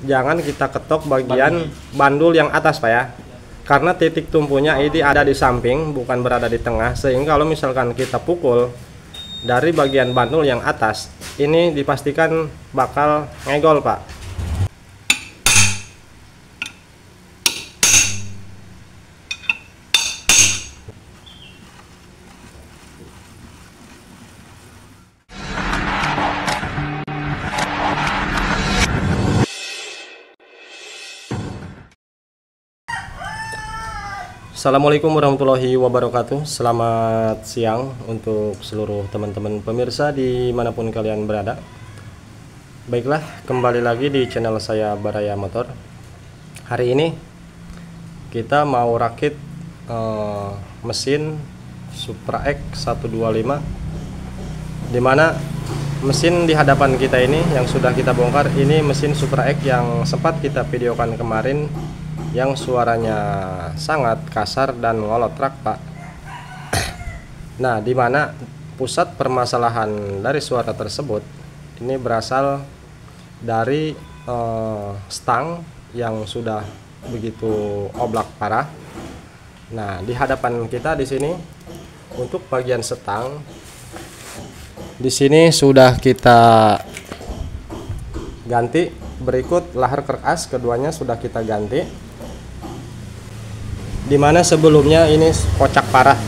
jangan kita ketok bagian bandul yang atas Pak ya, karena titik tumpunya ini ada di samping, bukan berada di tengah, sehingga kalau misalkan kita pukul dari bagian bandul yang atas, ini dipastikan bakal ngegol Pak. Assalamualaikum warahmatullahi wabarakatuh. Selamat siang untuk seluruh teman-teman pemirsa dimanapun kalian berada. Baiklah, kembali lagi di channel saya Baraya Motor. Hari ini kita mau rakit mesin Supra X 125, dimana mesin di hadapan kita ini yang sudah kita bongkar, ini mesin Supra X yang sempat kita videokan kemarin, yang suaranya sangat kasar dan ngolotrak Pak. Nah, dimana pusat permasalahan dari suara tersebut ini berasal dari stang yang sudah begitu oblak parah. Nah, di hadapan kita di sini untuk bagian stang di sini sudah kita ganti. Berikut lahar keras keduanya sudah kita ganti, dimana sebelumnya ini kocak parah.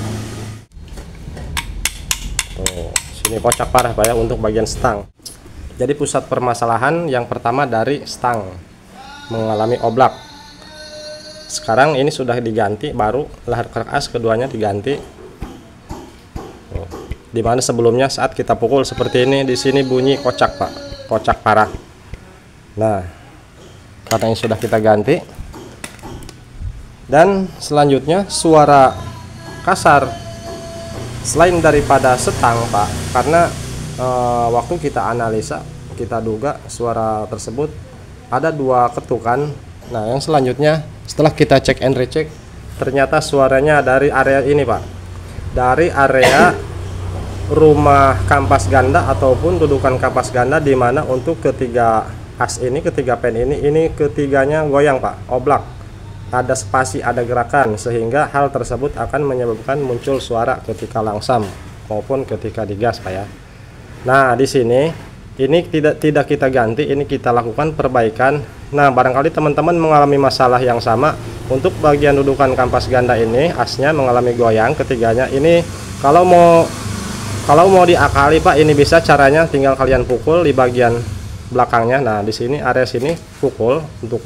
Tuh, sini kocak parah Pak ya untuk bagian stang. Jadi pusat permasalahan yang pertama dari stang mengalami oblak. Sekarang ini sudah diganti, baru lahar keras keduanya diganti. Tuh, dimana sebelumnya saat kita pukul seperti ini, di sini bunyi kocak Pak, kocak parah. Nah, karena ini sudah kita ganti. Dan selanjutnya suara kasar selain daripada stang Pak, karena waktu kita analisa, kita duga suara tersebut ada dua ketukan. Nah, yang selanjutnya setelah kita cek and recheck, ternyata suaranya dari area ini Pak, dari area rumah kampas ganda ataupun dudukan kampas ganda, dimana untuk ketiga as ini, ketiga pen ini ketiganya goyang Pak, oblak. Ada spasi, ada gerakan, sehingga hal tersebut akan menyebabkan muncul suara ketika langsam maupun ketika digas Pak ya. Nah, di sini ini tidak kita ganti, ini kita lakukan perbaikan. Nah, barangkali teman-teman mengalami masalah yang sama untuk bagian dudukan kampas ganda ini, asnya mengalami goyang ketiganya. Ini kalau mau diakali Pak, ini bisa caranya tinggal kalian pukul di bagian belakangnya. Nah, di sini area sini pukul untuk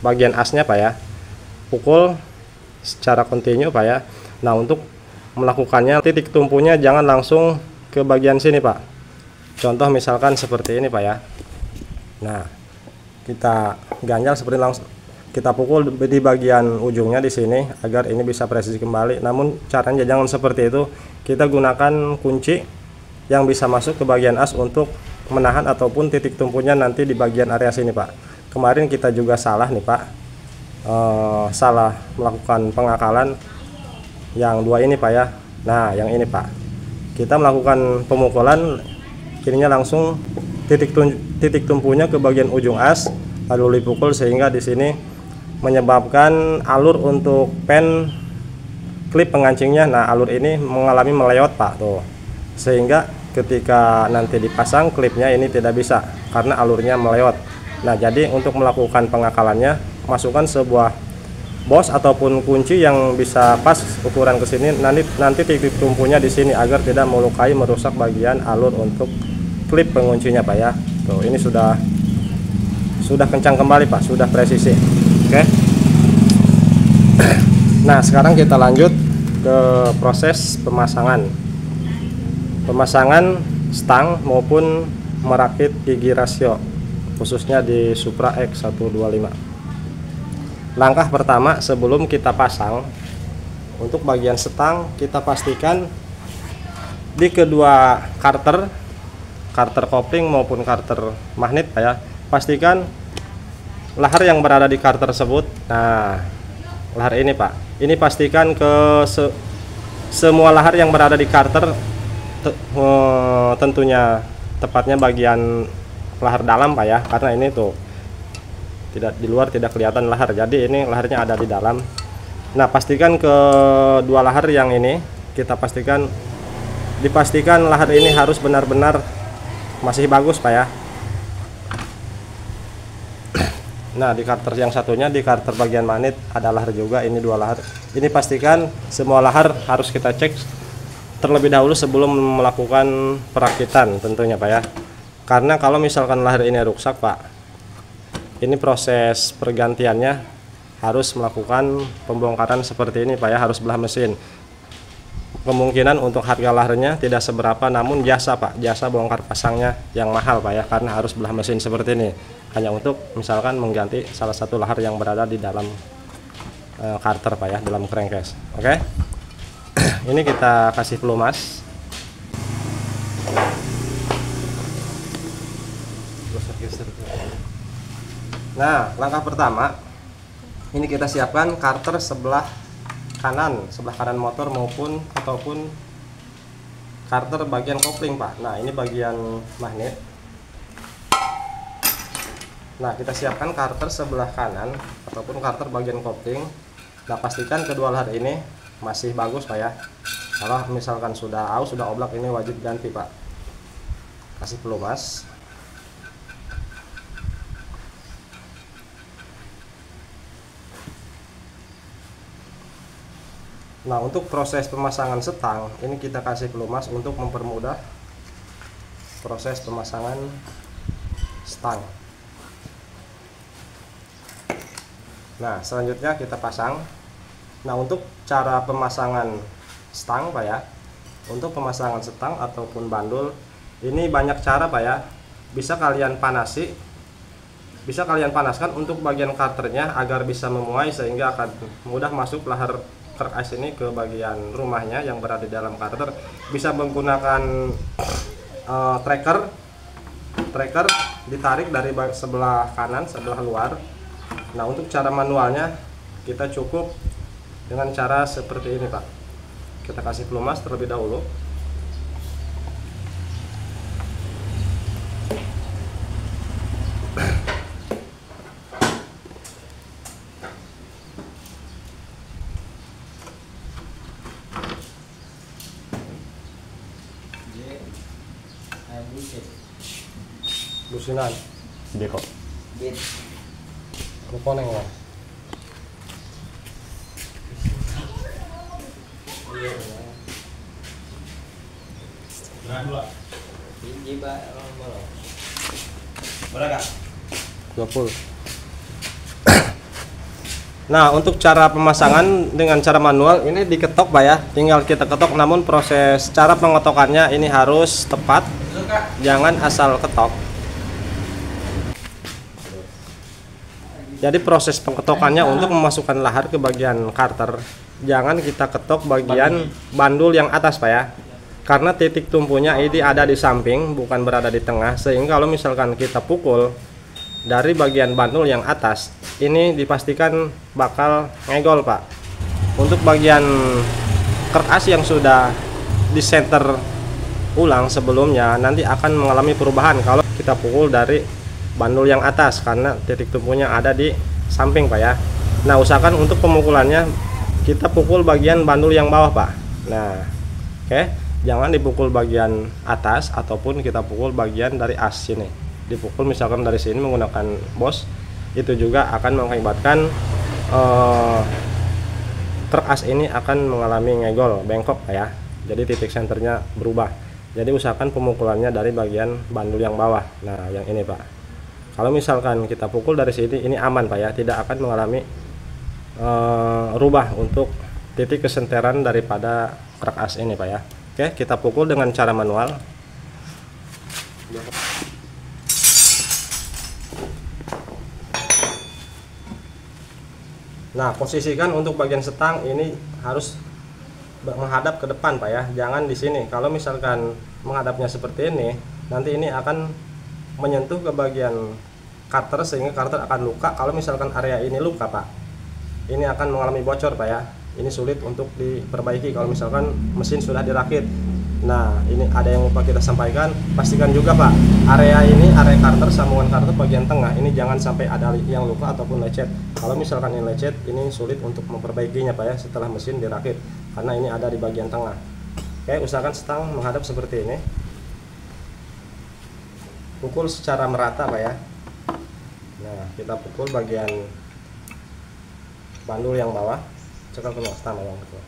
bagian asnya Pak ya, pukul secara kontinu Pak ya. Nah, untuk melakukannya titik tumpunya jangan langsung ke bagian sini Pak. Contoh misalkan seperti ini Pak ya. Nah, kita ganjal seperti langsung kita pukul di bagian ujungnya di sini agar ini bisa presisi kembali. Namun caranya jangan seperti itu. Kita gunakan kunci yang bisa masuk ke bagian as untuk menahan ataupun titik tumpunya nanti di bagian area sini Pak. Kemarin kita juga salah nih Pak, salah melakukan pengakalan yang dua ini Pak ya. Nah, yang ini Pak, kita melakukan pemukulan, kirinya langsung titik tumpunya ke bagian ujung as, lalu dipukul, sehingga di sini menyebabkan alur untuk pen klip pengancingnya, nah alur ini mengalami melewat Pak tuh, sehingga ketika nanti dipasang klipnya ini tidak bisa karena alurnya melewat. Nah, jadi untuk melakukan pengakalannya, masukkan sebuah bos ataupun kunci yang bisa pas ukuran ke sini, nanti titik tumpunya di sini agar tidak melukai, merusak bagian alur untuk klip penguncinya Pak ya. Tuh, ini sudah kencang kembali Pak, sudah presisi. Oke. Nah, sekarang kita lanjut ke proses pemasangan stang maupun merakit gigi rasio, khususnya di Supra X 125. Langkah pertama sebelum kita pasang, untuk bagian stang kita pastikan di kedua karter kopling maupun karter magnet Pak ya, pastikan lahar yang berada di karter tersebut. Nah, lahar ini Pak, ini pastikan ke semua lahar yang berada di karter, tentunya tepatnya bagian lahar dalam Pak ya, karena ini tuh tidak di luar tidak kelihatan lahar, jadi ini laharnya ada di dalam. Nah, pastikan kedua lahar yang ini kita dipastikan lahar ini harus benar-benar masih bagus Pak ya. Nah, di karter yang satunya, di karter bagian magnet ada lahar juga, ini dua lahar. Ini pastikan semua lahar harus kita cek terlebih dahulu sebelum melakukan perakitan tentunya Pak ya. Karena kalau misalkan lahar ini rusak Pak, ini proses pergantiannya harus melakukan pembongkaran seperti ini Pak ya, harus belah mesin. Kemungkinan untuk harga laharnya tidak seberapa, namun jasa Pak, jasa bongkar pasangnya yang mahal Pak ya, karena harus belah mesin seperti ini, hanya untuk misalkan mengganti salah satu lahar yang berada di dalam karter Pak ya, dalam crankcase. Oke. Ini kita kasih pelumas. Nah, langkah pertama ini kita siapkan karter sebelah kanan motor ataupun karter bagian kopling Pak. Nah, ini bagian magnet. Nah, kita siapkan karter sebelah kanan ataupun karter bagian kopling. Nah, pastikan kedua lahar ini masih bagus Pak ya. Kalau misalkan sudah aus, sudah oblak, ini wajib ganti Pak. Kasih pelumas. Nah, untuk proses pemasangan setang ini kita kasih pelumas untuk mempermudah proses pemasangan stang. Nah, selanjutnya kita pasang. Nah, untuk cara pemasangan stang Pak ya, untuk pemasangan stang ataupun bandul ini banyak cara Pak ya. Bisa kalian panaskan untuk bagian karternya agar bisa memuai sehingga akan mudah masuk lahar truk ice ini ke bagian rumahnya yang berada di dalam karter. Bisa menggunakan tracker ditarik dari sebelah kanan, sebelah luar. Nah, untuk cara manualnya kita cukup dengan cara seperti ini Pak. Kita kasih pelumas terlebih dahulu. Lusinan dia kok koneng ya. Berapa? 20. Nah, untuk cara pemasangan dengan cara manual ini diketok Pak ya, tinggal kita ketok, namun proses cara pengotokannya ini harus tepat, jangan asal ketok. Jadi proses pengetokannya untuk memasukkan lahar ke bagian karter, jangan kita ketok bagian bandul yang atas Pak ya, karena titik tumpunya ini ada di samping, bukan berada di tengah, sehingga kalau misalkan kita pukul dari bagian bandul yang atas, ini dipastikan bakal ngegol Pak. Untuk bagian kertas yang sudah disenter ulang sebelumnya nanti akan mengalami perubahan kalau kita pukul dari bandul yang atas, karena titik tumpunya ada di samping Pak ya. Nah, usahakan untuk pemukulannya kita pukul bagian bandul yang bawah Pak. Nah, oke, jangan dipukul bagian atas ataupun kita pukul bagian dari as sini. Dipukul misalkan dari sini menggunakan bos, itu juga akan mengakibatkan truk as ini akan mengalami ngegol, bengkok Pak ya. Jadi titik senternya berubah. Jadi usahakan pemukulannya dari bagian bandul yang bawah. Nah, yang ini Pak. Kalau misalkan kita pukul dari sini, ini aman Pak ya, tidak akan mengalami rubah untuk titik kesenteran daripada truk as ini Pak ya. Oke, kita pukul dengan cara manual. Nah, posisikan untuk bagian setang ini harus menghadap ke depan Pak ya, jangan di sini. Kalau misalkan menghadapnya seperti ini, nanti ini akan menyentuh ke bagian karter sehingga karter akan luka. Kalau misalkan area ini luka Pak, ini akan mengalami bocor Pak ya. Ini sulit untuk diperbaiki kalau misalkan mesin sudah dirakit. Nah, ini ada yang lupa kita sampaikan, pastikan juga Pak, area ini, area karter, sambungan karter bagian tengah ini jangan sampai ada yang luka ataupun lecet. Kalau misalkan ini lecet, ini sulit untuk memperbaikinya Pak ya setelah mesin dirakit, karena ini ada di bagian tengah. Oke, usahakan stang menghadap seperti ini. Pukul secara merata Pak ya. Nah, kita pukul bagian bandul yang bawah, cekal ke stang yang betul.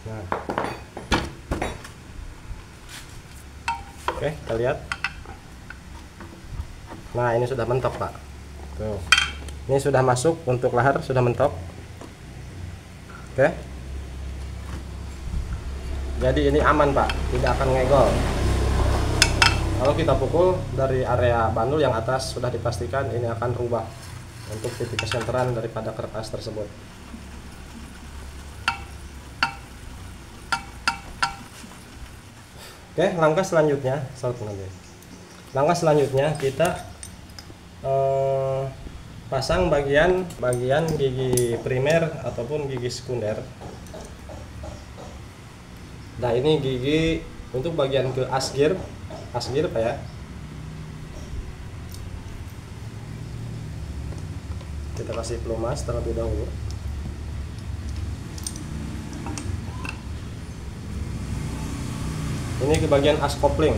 Nah, oke, kita lihat. Nah, ini sudah mentok Pak. Tuh, ini sudah masuk untuk lahar, sudah mentok. Oke, jadi ini aman Pak, tidak akan ngegol. Kalau kita pukul dari area bandul yang atas, sudah dipastikan ini akan rubah untuk titik kesenteran daripada kertas tersebut. Oke, langkah selanjutnya, langkah selanjutnya kita pasang bagian gigi primer ataupun gigi sekunder. Nah, ini gigi untuk bagian ke asgir Pak ya. Kita kasih pelumas terlebih dahulu. Ini ke bagian as kopling.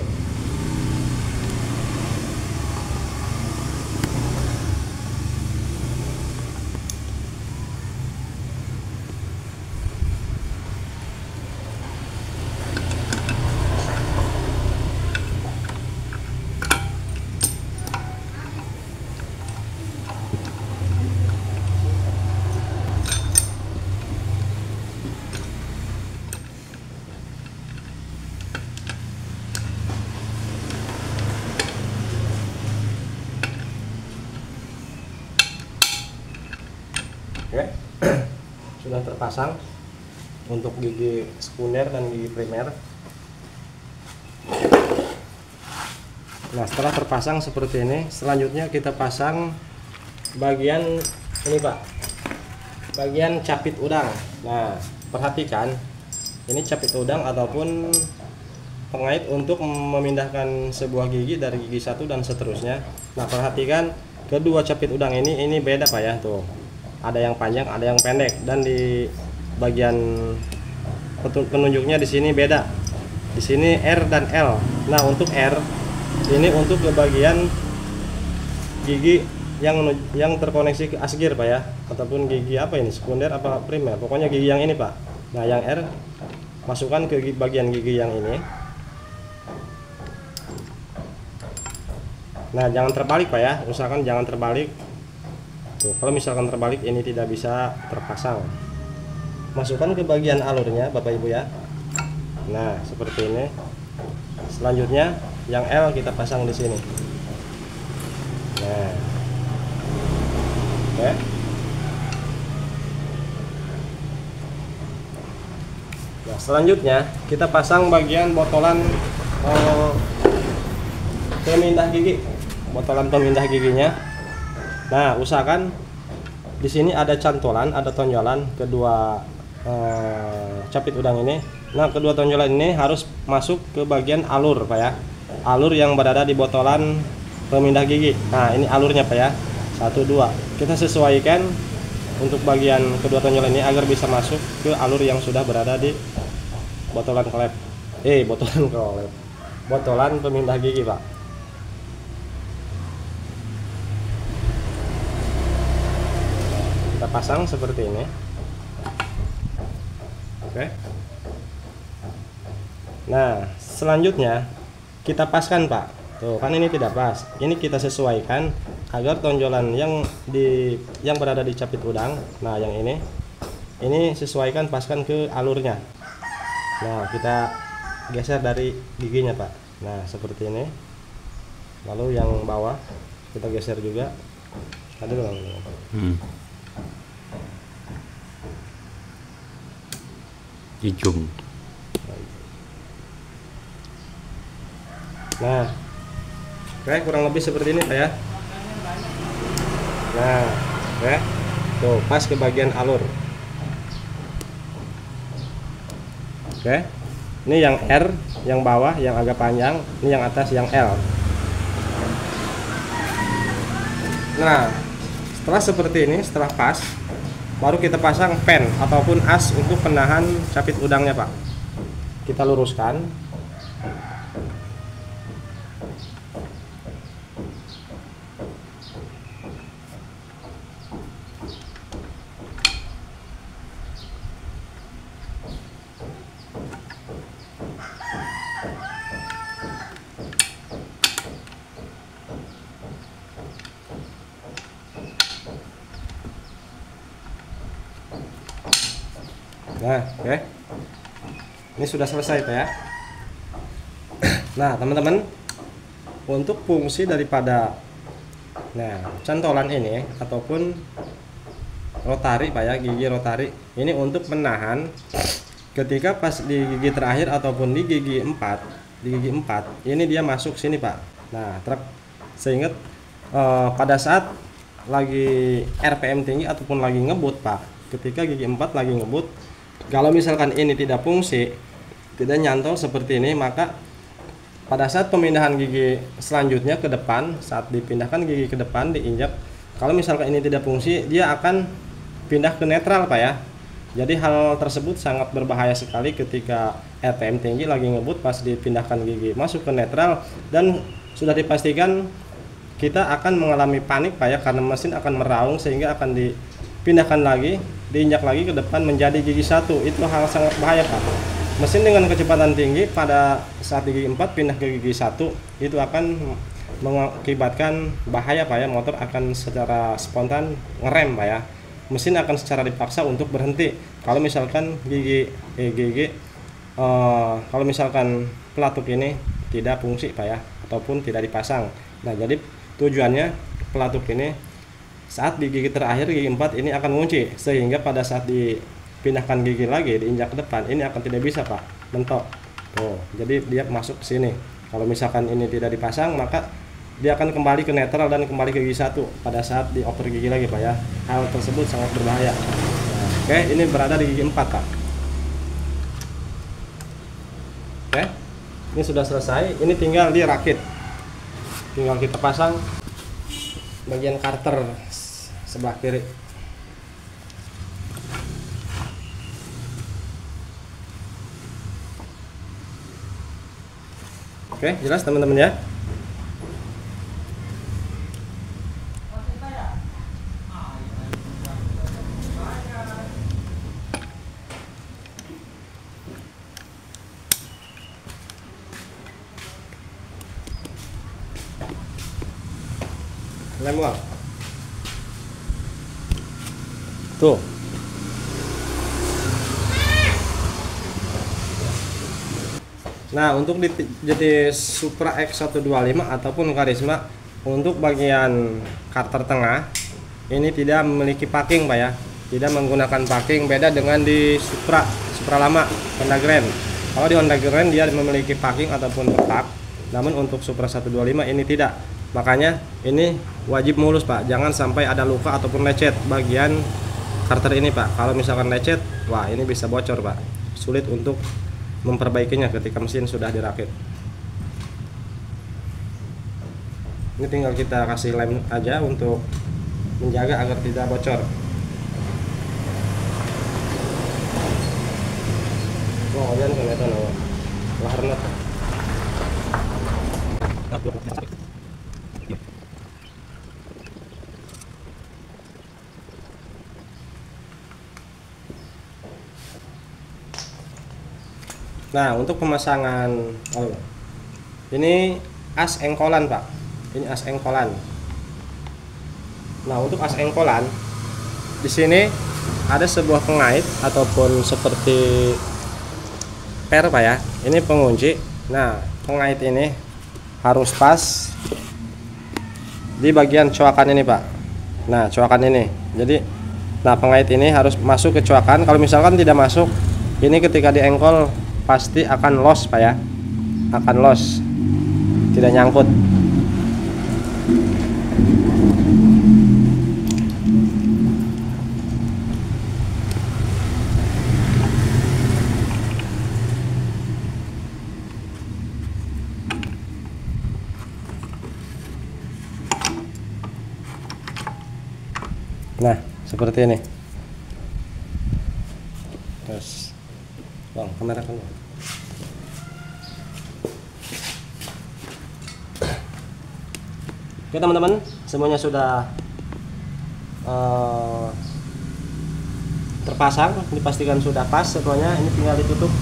Oke, sudah terpasang untuk gigi sekunder dan gigi primer. Nah, setelah terpasang seperti ini, selanjutnya kita pasang bagian ini Pak, bagian capit udang. Nah, perhatikan, ini capit udang ataupun pengait untuk memindahkan sebuah gigi dari gigi satu dan seterusnya. Nah, perhatikan kedua capit udang ini beda Pak ya, tuh. Ada yang panjang, ada yang pendek, dan di bagian penunjuknya di sini beda. Di sini R dan L. Nah, untuk R ini untuk ke bagian gigi yang terkoneksi ke asgir Pak ya, ataupun gigi apa ini, sekunder apa primer, pokoknya gigi yang ini Pak. Nah, yang R masukkan ke bagian gigi yang ini. Nah, jangan terbalik Pak ya, usahakan jangan terbalik. Tuh, kalau misalkan terbalik ini tidak bisa terpasang. Masukkan ke bagian alurnya Bapak Ibu ya. Nah, seperti ini. Selanjutnya yang L kita pasang di sini. Nah, oke. Nah, selanjutnya kita pasang bagian botolan pemindah gigi, botolan pemindah giginya. Nah, usahakan di sini ada cantolan, ada tonjolan kedua capit udang ini. Nah, kedua tonjolan ini harus masuk ke bagian alur Pak ya, alur yang berada di botolan pemindah gigi. Nah, ini alurnya Pak ya, 1, 2. Kita sesuaikan untuk bagian kedua tonjolan ini agar bisa masuk ke alur yang sudah berada di botolan klep. Botolan pemindah gigi Pak. Kita pasang seperti ini. Oke. Nah, selanjutnya kita paskan Pak. Tuh, kan ini tidak pas. Ini kita sesuaikan agar tonjolan yang berada di capit udang. Nah, yang ini sesuaikan, paskan ke alurnya. Nah, kita geser dari giginya Pak. Nah, seperti ini. Lalu yang bawah kita geser juga Ada belum? Hijau. Nah, oke, kurang lebih seperti ini Pak ya. Nah, oke, tuh pas ke bagian alur. Oke, ini yang R, yang bawah yang agak panjang, ini yang atas yang L. Nah, setelah seperti ini, setelah pas, baru kita pasang pen ataupun as untuk penahan capit udangnya Pak. Kita luruskan. Nah, oke. Ini sudah selesai Pak ya. Nah, teman-teman, untuk fungsi daripada cantolan ini ataupun rotari Pak ya, gigi rotari ini untuk menahan ketika pas di gigi terakhir ataupun di gigi 4, ini dia masuk sini Pak. Nah, sehingga pada saat lagi RPM tinggi ataupun lagi ngebut Pak, ketika gigi 4 lagi ngebut, kalau misalkan ini tidak fungsi, tidak nyantol seperti ini, maka pada saat pemindahan gigi selanjutnya ke depan, saat dipindahkan gigi ke depan diinjak, kalau misalkan ini tidak fungsi, dia akan pindah ke netral Pak ya. Jadi hal tersebut sangat berbahaya sekali ketika RPM tinggi lagi ngebut, pas dipindahkan gigi masuk ke netral, dan sudah dipastikan kita akan mengalami panik Pak ya, karena mesin akan meraung sehingga akan dipindahkan lagi, diinjak lagi ke depan menjadi gigi 1. Itu hal sangat bahaya Pak. Mesin dengan kecepatan tinggi pada saat di gigi 4 pindah ke gigi 1 itu akan mengakibatkan bahaya Pak ya. Motor akan secara spontan ngerem Pak ya. Mesin akan secara dipaksa untuk berhenti kalau misalkan kalau misalkan pelatuk ini tidak fungsi Pak ya, ataupun tidak dipasang. Nah, jadi tujuannya pelatuk ini saat di gigi terakhir, gigi 4 ini akan mengunci, sehingga pada saat dipindahkan gigi lagi, diinjak ke depan, ini akan tidak bisa Pak, mentok. Tuh, jadi dia masuk ke sini. Kalau misalkan ini tidak dipasang, maka dia akan kembali ke netral dan kembali ke gigi 1 pada saat dioper gigi lagi Pak ya. Hal tersebut sangat berbahaya. Nah, oke, ini berada di gigi 4 Pak. Oke, ini sudah selesai. Ini tinggal dirakit. Tinggal kita pasang bagian karter sebelah kiri. Oke, jelas teman-teman ya. Lem uang. Tuh. Nah, untuk jenis Supra X125 ataupun Karisma, untuk bagian karter tengah ini tidak memiliki packing Pak ya. Tidak menggunakan packing, beda dengan di Supra lama Honda Grand. Kalau di Honda Grand dia memiliki packing ataupun petak, namun untuk Supra 125 ini tidak. Makanya ini wajib mulus Pak, jangan sampai ada luka ataupun lecet bagian karter ini Pak. Kalau misalkan lecet, wah ini bisa bocor Pak, sulit untuk memperbaikinya ketika mesin sudah dirakit. Ini tinggal kita kasih lem aja untuk menjaga agar tidak bocor. Oh, jangan kelihatan lahar. Nah, untuk pemasangan ini as engkolan Pak. Ini as engkolan. Nah, untuk as engkolan di sini ada sebuah pengait ataupun seperti per Pak ya. Ini pengunci. Nah, pengait ini harus pas di bagian coakan ini Pak. Nah, coakan ini. Jadi, nah pengait ini harus masuk ke coakan. Kalau misalkan tidak masuk, ini ketika diengkol pasti akan los, Pak ya. Akan los. Tidak nyangkut. Nah, seperti ini. Terus, bang, kamera kan. Oke teman-teman, semuanya sudah terpasang, dipastikan sudah pas semuanya. Ini tinggal ditutup.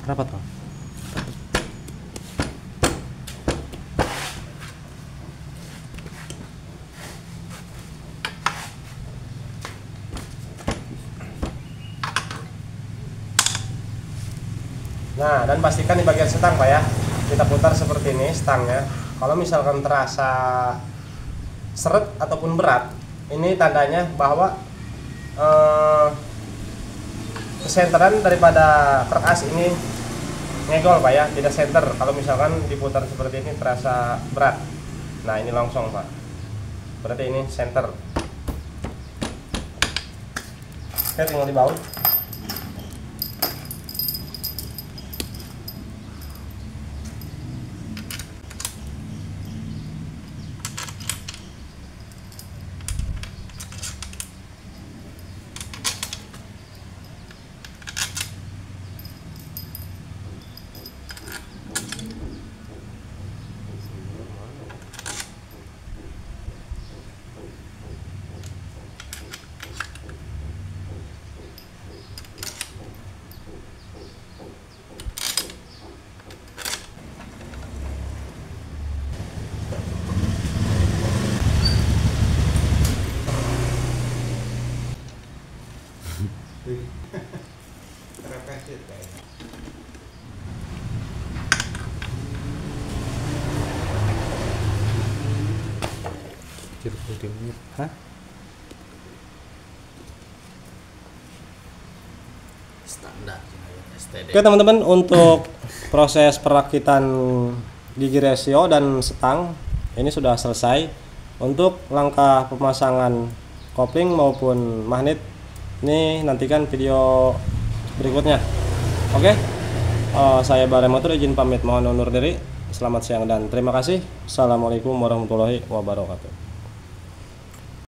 Rapat, Bang. Nah, dan pastikan di bagian stang, Pak ya. Kita putar seperti ini stangnya. Kalau misalkan terasa seret ataupun berat, ini tandanya bahwa kesenteran daripada truk as ini ngegol, Pak ya, tidak center. Kalau misalkan diputar seperti ini terasa berat, nah ini longsong, Pak, berarti ini center. Oke, tinggal dibaut. Hah? Standar STD. Oke teman-teman, untuk proses perakitan gigi resio dan setang ini sudah selesai. Untuk langkah pemasangan kopling maupun magnet ini nantikan video berikutnya. Oke, saya Bare Motor izin pamit, mohon undur diri. Selamat siang dan terima kasih. Assalamualaikum warahmatullahi wabarakatuh.